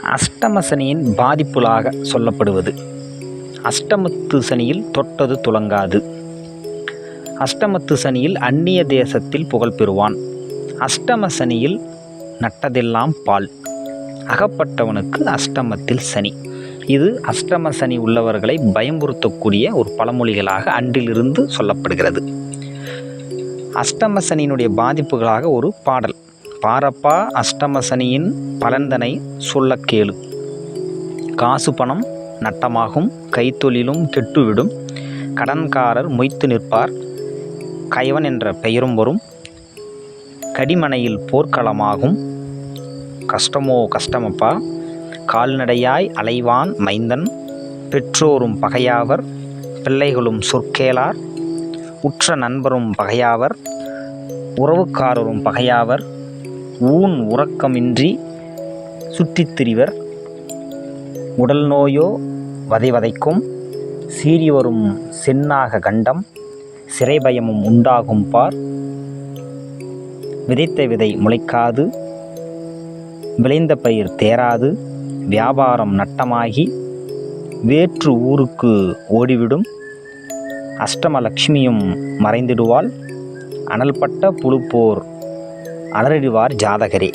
அஷ்டம சனியின் பாதிப்புகளாக சொல்லப்படுவது. அஷ்டமத்து சனியில் தொட்டது துலங்காது. அஷ்டமத்து சனியில் அந்நிய தேசத்தில் புகழ் பெறுவான். அஷ்டம சனியில் நட்டதெல்லாம் பால். அகப்பட்டவனுக்கு அஷ்டமத்தில் சனி. இது அஷ்டம சனி உள்ளவர்களை பயமுறுத்தக்கூடிய ஒரு பழமொழிகளாக அன்றிலிருந்து சொல்லப்படுகிறது. அஷ்டம சனியினுடைய பாதிப்புகளாக ஒரு பாடல். பாரப்பா அஷ்டம சனியின் பலன்தனை சொல்ல கேளு. காசு பணம் நட்டமாகும், கைத்தொழிலும் கெட்டுவிடும், கடன்காரர் மொய்த்து நிற்பார், கயவன் என்ற பெயரும் வரும், கடிமனையில் போர்க்களமாகும், கஷ்டமோ கஷ்டமப்பா, கால்நடையாய் அலைவான் மைந்தன், பெற்றோரும் பகையாவர், பிள்ளைகளும் சொற்கேளார், உற்ற நண்பரும் பகையாவர், உறவுக்காரரும் பகையாவர், ஊன் உறக்கமின்றி சுற்றித் திரிவர், உடல் நோயோ வதைக்கும், சீறி வரும் செந்நாக கண்டம், சிறைபயமும் உண்டாகும் பார், விதைத்த விதை முளைக்காது, விளைந்த பயிர் தேராது, வியாபாரம் நட்டமாகி வேற்று ஊருக்கு ஓடிவிடும், அஷ்டமலக்ஷ்மியும் மறைந்திடுவாள், அனல்பட்ட புழுப்போர் அலறிடுவார் ஜாதகரே.